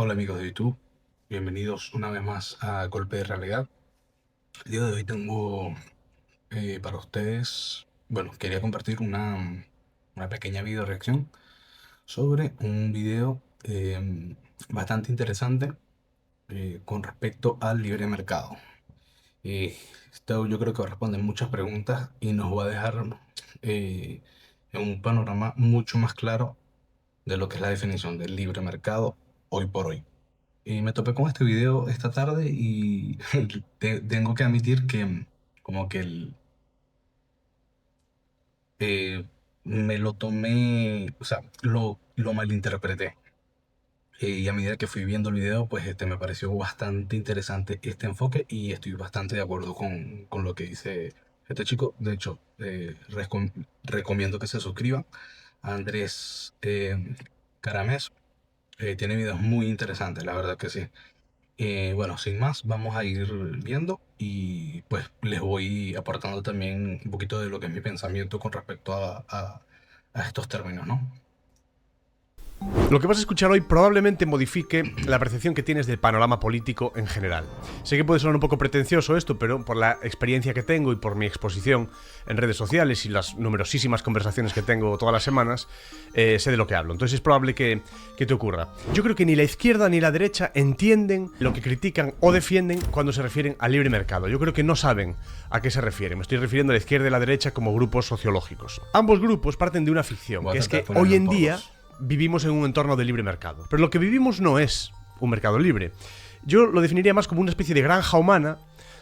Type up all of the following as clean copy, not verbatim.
Hola amigos de YouTube, bienvenidos una vez más a Golpe de Realidad. El día de hoy tengo para ustedes, bueno, quería compartir una pequeña video reacción sobre un video bastante interesante con respecto al libre mercado. Esto yo creo que va a responder muchas preguntas y nos va a dejar eh, en un panorama mucho más claro de lo que es la definición del libre mercado hoy por hoy. Y me topé con este video esta tarde y tengo que admitir que como que eh, me lo tomé, o sea, lo malinterpreté. Y a medida que fui viendo el video, pues me pareció bastante interesante este enfoque y estoy bastante de acuerdo con lo que dice este chico. De hecho, recomiendo que se suscriban a Andrés Caramés. Tiene videos muy interesantes, la verdad que sí. Bueno, sin más, vamos a ir viendo y pues les voy aportando también un poquito de lo que es mi pensamiento con respecto a estos términos, ¿no? Lo que vas a escuchar hoy probablemente modifique la percepción que tienes del panorama político en general. Sé que puede sonar un poco pretencioso esto, pero por la experiencia que tengo y por mi exposición en redes sociales y las numerosísimas conversaciones que tengo todas las semanas, sé de lo que hablo. Entonces es probable que te ocurra. Yo creo que ni la izquierda ni la derecha entienden lo que critican o defienden cuando se refieren al libre mercado. Yo creo que no saben a qué se refieren. Me estoy refiriendo a la izquierda y la derecha como grupos sociológicos. Ambos grupos parten de una ficción, Voy a que es tratar de que ponerlo hoy en en día todos. vivimos en un entorno de libre mercado. Pero lo que vivimos no es un mercado libre. Yo lo definiría más como una especie de granja humana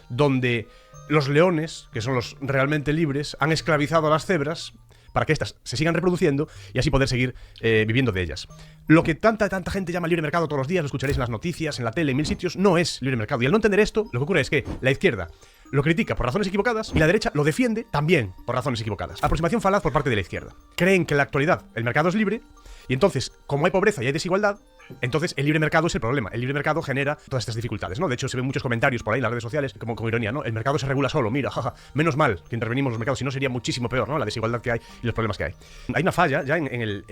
donde los leones, que son los realmente libres, han esclavizado a las cebras para que éstas se sigan reproduciendo y así poder seguir viviendo de ellas. Lo que tanta gente llama libre mercado todos los días, lo escucharéis en las noticias, en la tele, en mil sitios, no es libre mercado. Y al no entender esto, lo que ocurre es que la izquierda lo critica por razones equivocadas y la derecha lo defiende también por razones equivocadas. Aproximación falaz por parte de la izquierda. Creen que en la actualidad el mercado es libre y entonces, como hay pobreza y hay desigualdad, entonces el libre mercado es el problema. El libre mercado genera todas estas dificultades, ¿no? De hecho, se ven muchos comentarios por ahí en las redes sociales como ironía, ¿no? El mercado se regula solo, mira, jaja. Menos mal que intervenimos los mercados, si no sería muchísimo peor, ¿no? La desigualdad que hay y los problemas que hay. Hay una falla ya en el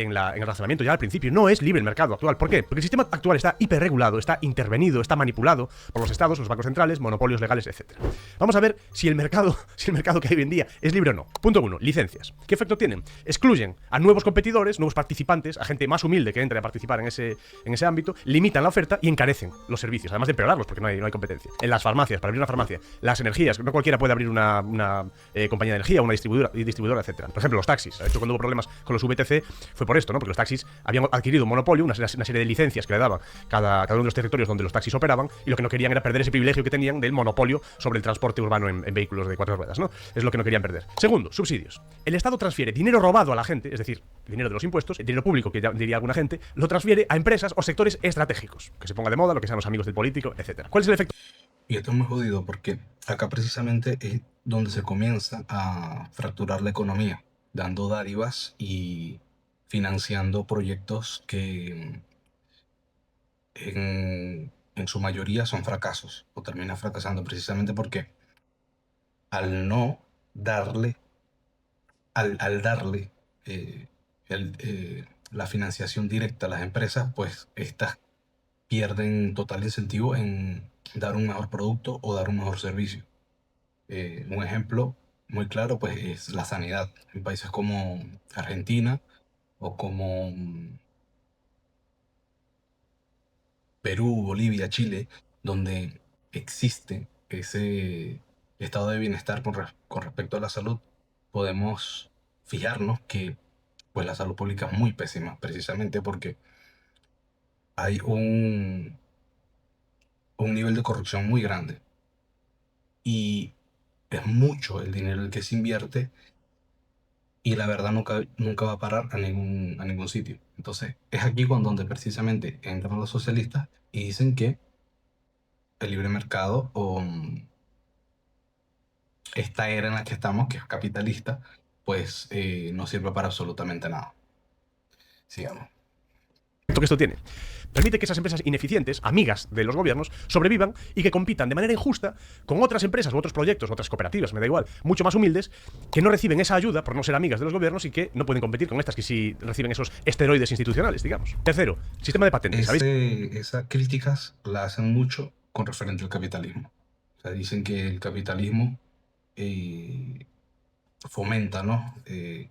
razonamiento, ya al principio. No es libre el mercado actual. ¿Por qué? Porque el sistema actual está hiperregulado, está intervenido, está manipulado por los estados, los bancos centrales, monopolios legales, etc. Vamos a ver si el mercado que hay hoy en día es libre o no. Punto 1. Licencias. ¿Qué efecto tienen? Excluyen a nuevos competidores, nuevos participantes, a gente más humilde que entre a participar en ese ámbito, limitan la oferta y encarecen los servicios, además de empeorarlos porque no hay competencia. En las farmacias, para abrir una farmacia, las energías, no cualquiera puede abrir una compañía de energía, una distribuidora, etcétera. Por ejemplo, los taxis. De hecho, cuando hubo problemas con los VTC fue por esto, ¿no? Porque los taxis habían adquirido un monopolio, una serie de licencias que le daban cada uno de los territorios donde los taxis operaban, y lo que no querían era perder ese privilegio que tenían del monopolio sobre el transporte urbano en vehículos de 4 ruedas, ¿no? Es lo que no querían perder. Segundo, subsidios. El Estado transfiere dinero robado a la gente, es decir, dinero de los impuestos, el dinero público, que ya diría alguna gente, lo transfiere a empresas o sectores estratégicos, que se ponga de moda, lo que sean los amigos del político, etcétera. ¿Cuál es el efecto? Y esto es muy jodido porque acá precisamente es donde se comienza a fracturar la economía, dando dádivas y financiando proyectos que en su mayoría son fracasos o terminan fracasando precisamente porque al no darle, al darle eh, la financiación directa a las empresas, pues estas pierden total incentivo en dar un mejor producto o dar un mejor servicio. Un ejemplo muy claro pues es la sanidad en países como Argentina o como Perú, Bolivia, Chile, donde existe ese estado de bienestar con respecto a la salud, podemos fijarnos que pues la salud pública es muy pésima, precisamente porque hay un nivel de corrupción muy grande y es mucho el dinero el que se invierte y la verdad nunca va a parar a ningún sitio. Entonces es aquí cuando donde precisamente entran los socialistas y dicen que el libre mercado o esta era en la que estamos, que es capitalista, pues no sirve para absolutamente nada. Sigamos. Que esto tiene? permite que esas empresas ineficientes, amigas de los gobiernos, sobrevivan y que compitan de manera injusta con otras empresas u otros proyectos, otras cooperativas, me da igual, mucho más humildes, que no reciben esa ayuda por no ser amigas de los gobiernos y que no pueden competir con estas que sí reciben esos esteroides institucionales, digamos. Tercero, sistema de patentes, ¿sabéis? Esas críticas las hacen mucho con referente al capitalismo. O sea, dicen que el capitalismo eh, fomenta, ¿no? Que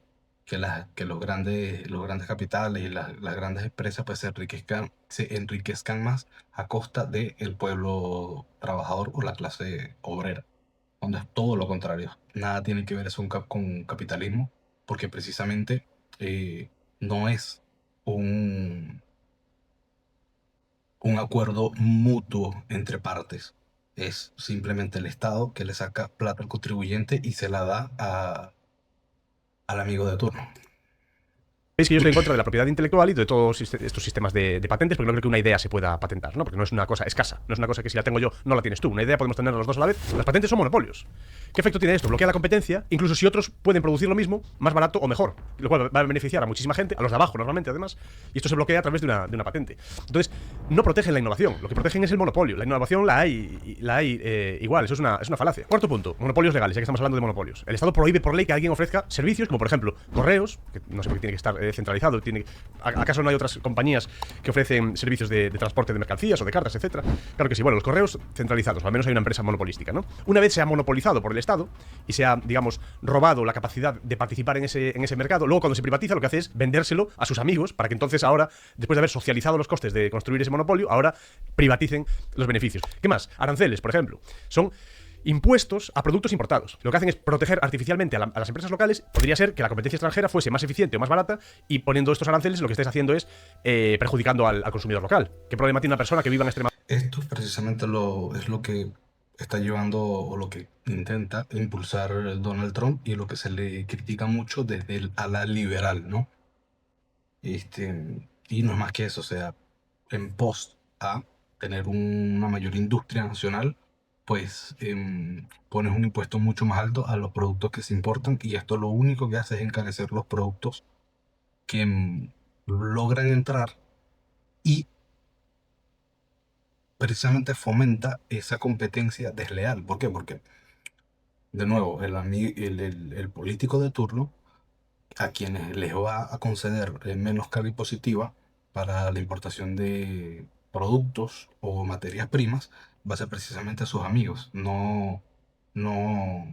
los grandes capitales y las grandes empresas pues se enriquezcan más a costa del pueblo trabajador o la clase obrera, cuando es todo lo contrario. Nada tiene que ver eso con capitalismo, porque precisamente no es un, un acuerdo mutuo entre partes. Es simplemente el Estado que le saca plata al contribuyente y se la da al amigo de turno. Veis que yo estoy en contra de la propiedad intelectual y de todos estos sistemas de patentes, porque no creo que una idea se pueda patentar, ¿no? Porque no es una cosa escasa, no es una cosa que si la tengo yo no la tienes tú. Una idea podemos tener los dos a la vez. Las patentes son monopolios. ¿Qué efecto tiene esto? Bloquea la competencia, incluso si otros pueden producir lo mismo, más barato o mejor, lo cual va a beneficiar a muchísima gente, a los de abajo normalmente además, y esto se bloquea a través de una patente. Entonces, no protegen la innovación, lo que protegen es el monopolio. La innovación la hay igual, eso es una falacia. Cuarto punto, monopolios legales, ya que estamos hablando de monopolios. El Estado prohíbe por ley que alguien ofrezca servicios como por ejemplo correos, que no sé por qué tiene que estar centralizado, ¿acaso no hay otras compañías que ofrecen servicios de transporte de mercancías o de cartas, etcétera? Claro que sí, bueno, los correos centralizados, al menos hay una empresa monopolística, ¿no? Una vez se ha monopolizado por el Estado y se ha, digamos, robado la capacidad de participar en ese mercado, luego cuando se privatiza lo que hace es vendérselo a sus amigos para que entonces ahora, después de haber socializado los costes de construir ese monopolio, ahora privaticen los beneficios. ¿Qué más? Aranceles, por ejemplo, son impuestos a productos importados. Lo que hacen es proteger artificialmente a las empresas locales. Podría ser que la competencia extranjera fuese más eficiente o más barata y poniendo estos aranceles lo que estáis haciendo es perjudicando al consumidor local. ¿Qué problema tiene una persona que viva en Extremadura? Esto precisamente es lo que está llevando o lo que intenta impulsar Donald Trump y lo que se le critica mucho desde el ala liberal, ¿no? Y no es más que eso, o sea, en pos a tener una mayor industria nacional, pues pones un impuesto mucho más alto a los productos que se importan y esto lo único que hace es encarecer los productos que logran entrar y precisamente fomenta esa competencia desleal. ¿Por qué? Porque, de nuevo, el político de turno, a quienes les va a conceder menos carga impositiva para la importación de productos o materias primas, va a ser precisamente a sus amigos. No, no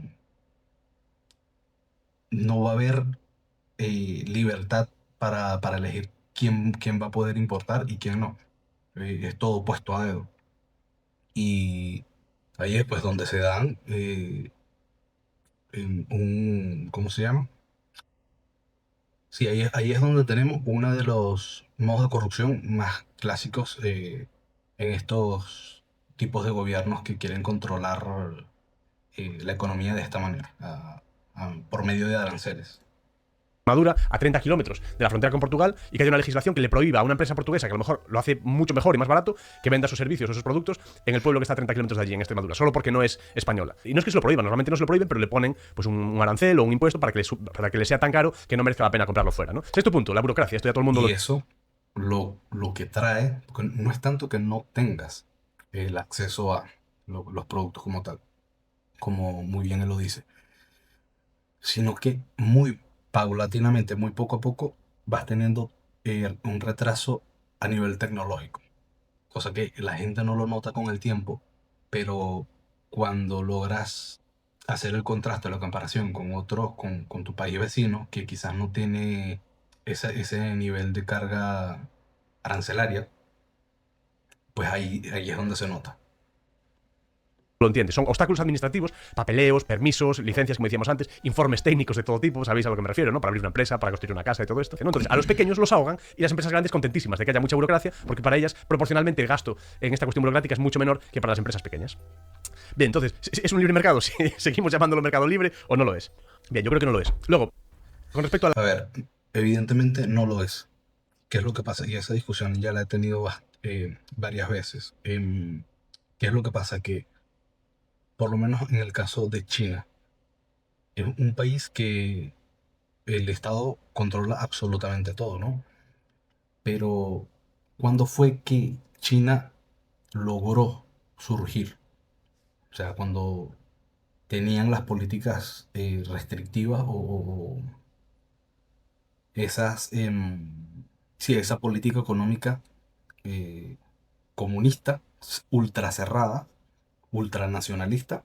va a haber libertad para elegir quién va a poder importar y quién no. Es todo puesto a dedo. Y ahí es pues donde se dan ¿cómo se llama? Sí, ahí es donde tenemos uno de los modos de corrupción más clásicos en estos tipos de gobiernos que quieren controlar la economía de esta manera, por medio de aranceles. A 30 kilómetros de la frontera con Portugal y que haya una legislación que le prohíba a una empresa portuguesa que a lo mejor lo hace mucho mejor y más barato que venda sus servicios o sus productos en el pueblo que está a 30 kilómetros de allí, en Extremadura, solo porque no es española. Y no es que se lo prohíban, normalmente no se lo prohíben, pero le ponen pues un arancel o un impuesto para que le sea tan caro que no merezca la pena comprarlo fuera, ¿no? Sexto punto, la burocracia. Esto ya todo el mundo Y lo... eso lo que trae, porque no es tanto que no tengas el acceso a los productos como tal, como muy bien él lo dice, sino que muy paulatinamente, muy poco a poco, vas teniendo un retraso a nivel tecnológico, cosa que la gente no lo nota con el tiempo, pero cuando logras hacer el contraste, la comparación con otros, con tu país vecino, que quizás no tiene ese nivel de carga arancelaria, pues ahí es donde se nota. lo entiende. Son obstáculos administrativos, papeleos, permisos, licencias, como decíamos antes, informes técnicos de todo tipo, sabéis a lo que me refiero, ¿no? Para abrir una empresa, para construir una casa y todo esto, ¿no? Entonces, a los pequeños los ahogan y las empresas grandes contentísimas de que haya mucha burocracia, porque para ellas, proporcionalmente, el gasto en esta cuestión burocrática es mucho menor que para las empresas pequeñas. Bien, entonces, ¿es un libre mercado? ¿Si seguimos llamándolo mercado libre o no lo es? Bien, yo creo que no lo es. Luego, con respecto a la... A ver, evidentemente no lo es. ¿Qué es lo que pasa? Y esa discusión ya la he tenido varias veces. ¿Qué es lo que pasa? Que, por lo menos en el caso de China, es un país que el Estado controla absolutamente todo, ¿no? Pero ¿cuándo fue que China logró surgir? O sea, cuando tenían las políticas restrictivas o esas, sí, esa política económica eh, comunista, ultra cerrada, ultranacionalista,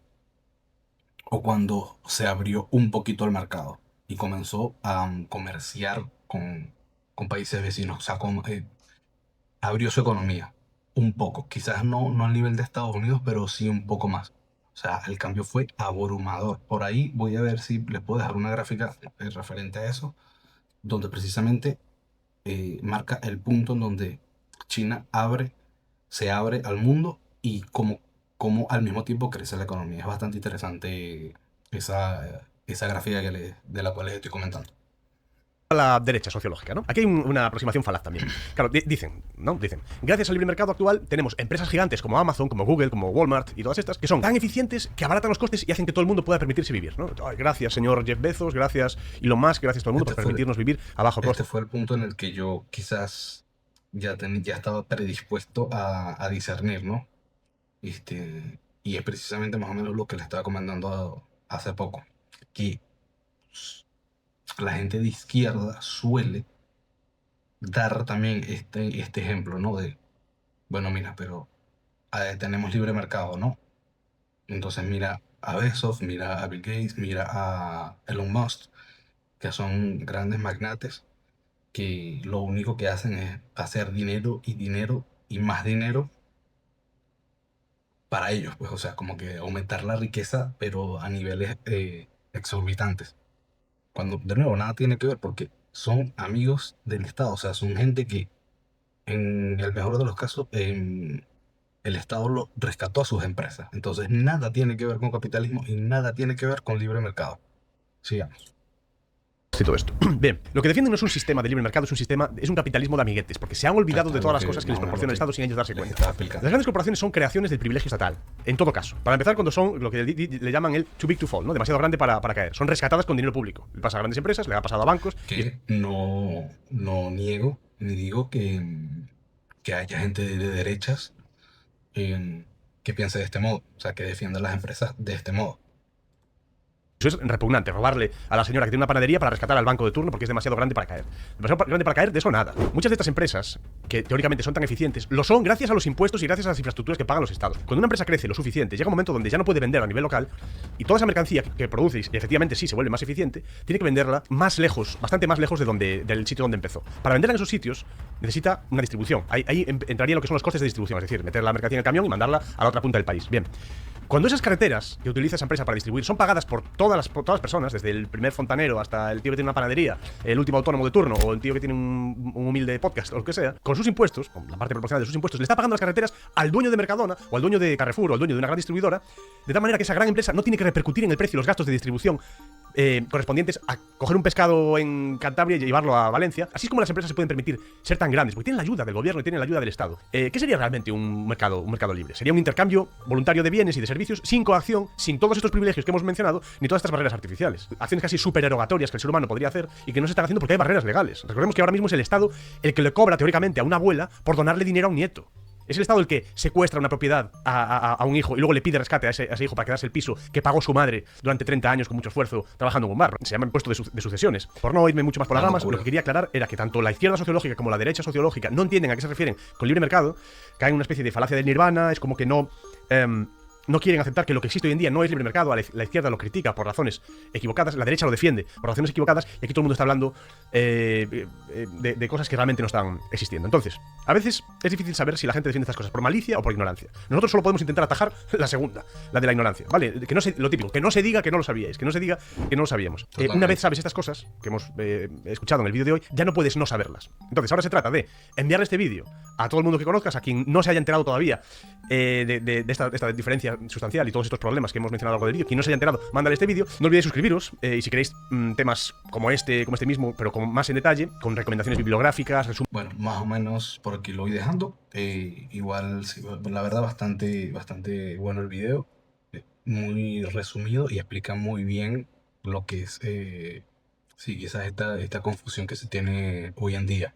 o cuando se abrió un poquito el mercado y comenzó a comerciar con países vecinos, o sea, abrió su economía un poco, quizás no al nivel de Estados Unidos, pero sí un poco más. O sea, el cambio fue abrumador. Por ahí voy a ver si les puedo dejar una gráfica referente a eso, donde precisamente marca el punto en donde China se abre al mundo y como al mismo tiempo crece la economía. Es bastante interesante esa gráfica de la cual les estoy comentando. A la derecha sociológica, ¿no? Aquí hay una aproximación falaz también. Claro, dicen, ¿no? Dicen, gracias al libre mercado actual tenemos empresas gigantes como Amazon, como Google, como Walmart y todas estas, que son tan eficientes que abaratan los costes y hacen que todo el mundo pueda permitirse vivir, ¿no? Ay, gracias, señor Jeff Bezos, gracias Elon Musk, gracias a todo el mundo por permitirnos vivir a bajo coste. Este fue el punto en el que yo quizás ya estaba predispuesto a discernir, ¿no? Y es precisamente más o menos lo que le estaba comentando hace poco, que la gente de izquierda suele dar también este ejemplo, ¿no? De, bueno, mira, pero tenemos libre mercado, ¿no? Entonces mira a Bezos, mira a Bill Gates, mira a Elon Musk, que son grandes magnates que lo único que hacen es hacer dinero y dinero y más dinero para ellos, pues, o sea, como que aumentar la riqueza, pero a niveles exorbitantes. Cuando, de nuevo, nada tiene que ver porque son amigos del Estado, o sea, son gente que en el mejor de los casos el Estado lo rescató a sus empresas. Entonces, nada tiene que ver con capitalismo y nada tiene que ver con libre mercado. Sigamos. Y todo esto. Bien, lo que defienden no es un sistema de libre mercado, es un capitalismo de amiguetes, porque se han olvidado de todas las cosas que les proporciona el Estado sin ellos darse cuenta. Las grandes corporaciones son creaciones del privilegio estatal, en todo caso. Para empezar, cuando son lo que le llaman el too big to fall, ¿no? Demasiado grande para caer. Son rescatadas con dinero público. Le pasa a grandes empresas, le ha pasado a bancos. Que no niego ni digo que haya gente de derechas que piense de este modo, o sea, que defienda las empresas de este modo. Eso es repugnante, robarle a la señora que tiene una panadería para rescatar al banco de turno porque es demasiado grande para caer. Demasiado grande para caer, de eso nada. Muchas de estas empresas, que teóricamente son tan eficientes, lo son gracias a los impuestos y gracias a las infraestructuras que pagan los estados. Cuando una empresa crece lo suficiente, llega un momento donde ya no puede vender a nivel local y toda esa mercancía que produce, y efectivamente sí se vuelve más eficiente, tiene que venderla más lejos, bastante más lejos del sitio donde empezó. Para venderla en esos sitios necesita una distribución. Ahí entraría lo que son los costes de distribución, es decir, meter la mercancía en el camión y mandarla a la otra punta del país. Bien. Cuando esas carreteras que utiliza esa empresa para distribuir son pagadas por todas las personas, desde el primer fontanero hasta el tío que tiene una panadería, el último autónomo de turno o el tío que tiene un humilde podcast o lo que sea, con sus impuestos, con la parte proporcional de sus impuestos, le está pagando las carreteras al dueño de Mercadona o al dueño de Carrefour o al dueño de una gran distribuidora, de tal manera que esa gran empresa no tiene que repercutir en el precio y los gastos de distribución correspondientes a coger un pescado en Cantabria y llevarlo a Valencia. Así es como las empresas se pueden permitir ser tan grandes, porque tienen la ayuda del gobierno y tienen la ayuda del Estado. ¿Qué sería realmente un mercado libre? Sería un intercambio voluntario de bienes y de servicios sin coacción, sin todos estos privilegios que hemos mencionado, ni todas estas barreras artificiales. Acciones casi supererogatorias que el ser humano podría hacer y que no se están haciendo porque hay barreras legales. Recordemos que ahora mismo es el Estado el que le cobra teóricamente a una abuela por donarle dinero a un nieto. Es el Estado el que secuestra una propiedad a un hijo y luego le pide rescate a ese hijo para quedarse el piso que pagó su madre durante 30 años con mucho esfuerzo trabajando en un bar. Se llama impuesto de sucesiones. Por no irme mucho más por las ramas, lo que quería aclarar era que tanto la izquierda sociológica como la derecha sociológica no entienden a qué se refieren con libre mercado, caen en una especie de falacia del nirvana, es como que no quieren aceptar que lo que existe hoy en día no es libre mercado. La izquierda lo critica por razones equivocadas, la derecha lo defiende por razones equivocadas, y aquí todo el mundo está hablando de cosas que realmente no están existiendo. Entonces, a veces es difícil saber si la gente defiende estas cosas por malicia o por ignorancia. Nosotros solo podemos intentar atajar la segunda, la de la ignorancia, ¿vale? Lo típico, que no se diga que no lo sabíais, que no se diga que no lo sabíamos. Una vez sabes estas cosas que hemos escuchado en el vídeo de hoy, ya no puedes no saberlas. Entonces, ahora se trata de enviar este vídeo a todo el mundo que conozcas, a quien no se haya enterado todavía de esta diferencia sustancial y todos estos problemas que hemos mencionado a lo largo del vídeo. Quien no se haya enterado, mándale este vídeo. No olvidéis suscribiros y si queréis temas como este mismo, pero con más en detalle, con recomendaciones bibliográficas, bueno, más o menos por aquí lo voy dejando. Igual, sí, la verdad, bastante bueno el video. Muy resumido y explica muy bien lo que es, sí, quizás esta confusión que se tiene hoy en día.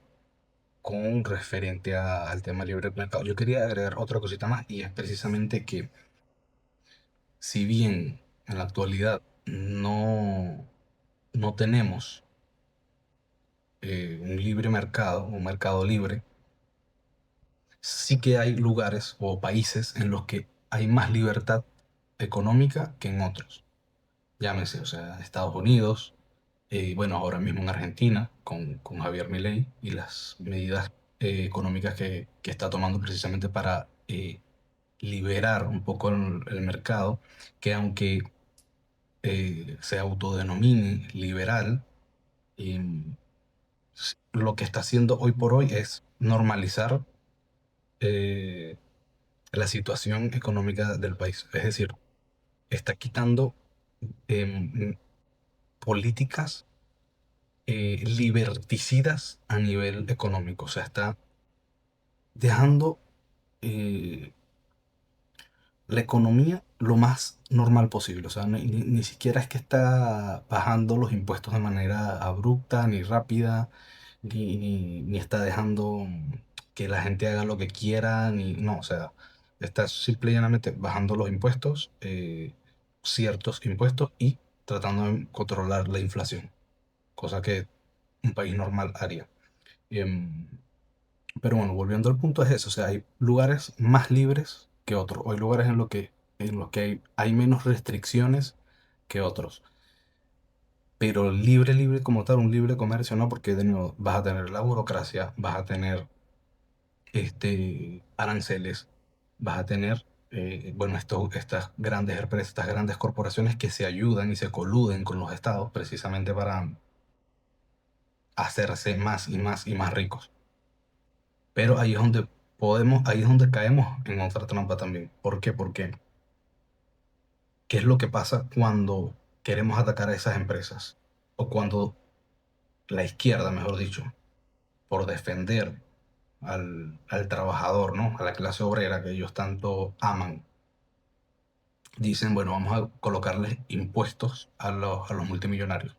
con referente al tema libre mercado. Yo quería agregar otra cosita más y es precisamente que si bien en la actualidad no tenemos un libre mercado, un mercado libre, sí que hay lugares o países en los que hay más libertad económica que en otros. Llámese, o sea, Estados Unidos, bueno, ahora mismo en Argentina, con Javier Milei y las medidas económicas que está tomando precisamente para liberar un poco el mercado, que aunque se autodenomine liberal, em, lo que está haciendo hoy por hoy es normalizar eh, la situación económica del país. Es decir, está quitando em, políticas liberticidas a nivel económico. O sea, está dejando eh, la economía lo más normal posible. O sea, ni siquiera es que está bajando los impuestos de manera abrupta, ni rápida, ni está dejando que la gente haga lo que quiera, ni no, o sea, está simple y llanamente bajando los impuestos, ciertos impuestos y tratando de controlar la inflación, cosa que un país normal haría. Em, pero bueno, volviendo al punto es eso, o sea, hay lugares más libres que otros, o hay lugares en los que hay menos restricciones que otros. Pero libre, libre como tal, un libre comercio no, porque de nuevo vas a tener la burocracia, vas a tener aranceles, vas a tener, bueno, estas grandes empresas, estas grandes corporaciones que se ayudan y se coluden con los estados precisamente para hacerse más y más y más ricos. Pero ahí es donde caemos en otra trampa también. ¿Por qué? Porque, ¿qué es lo que pasa cuando queremos atacar a esas empresas? O cuando la izquierda, mejor dicho, por defender al trabajador, ¿no? A la clase obrera que ellos tanto aman, dicen, bueno, vamos a colocarles impuestos a los multimillonarios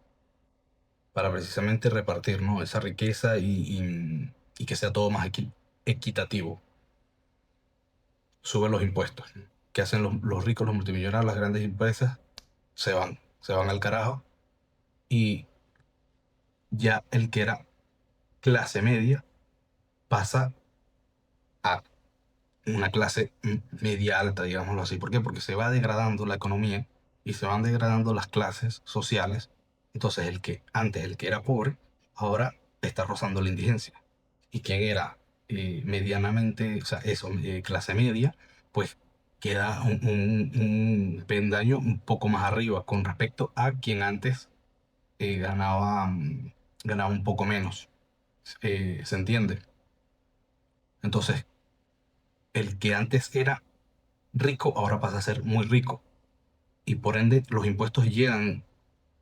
para precisamente repartir, ¿no? Esa riqueza y que sea todo más equitativo. Suben los impuestos. ¿Qué hacen los ricos, los multimillonarios, las grandes empresas? Se van al carajo y ya el que era clase media pasa a una clase media alta, digámoslo así. ¿Por qué? Porque se va degradando la economía y se van degradando las clases sociales. Entonces el que era pobre, ahora está rozando la indigencia. Y quien era medianamente, o sea, eso, clase media, pues queda un pendaño un poco más arriba con respecto a quien antes ganaba un poco menos. ¿Se entiende? Entonces, el que antes era rico ahora pasa a ser muy rico y por ende los impuestos llegan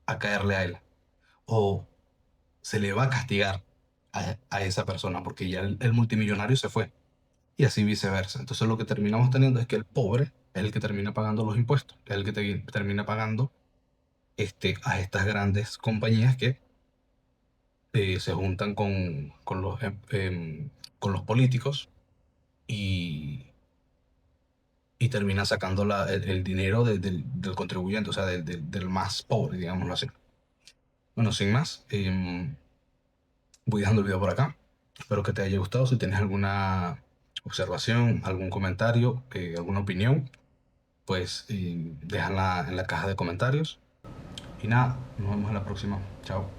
a caerle a él o se le va a castigar a esa persona porque ya el multimillonario se fue y así viceversa. Entonces lo que terminamos teniendo es que el pobre es el que termina pagando los impuestos, es el que termina pagando a estas grandes compañías que se juntan con los políticos y, y terminan sacando el dinero del contribuyente, o sea, del más pobre, digámoslo así. Bueno, sin más, voy dejando el video por acá. Espero que te haya gustado. Si tienes alguna observación, algún comentario, alguna opinión, pues déjala en la caja de comentarios. Y nada, nos vemos en la próxima. Chao.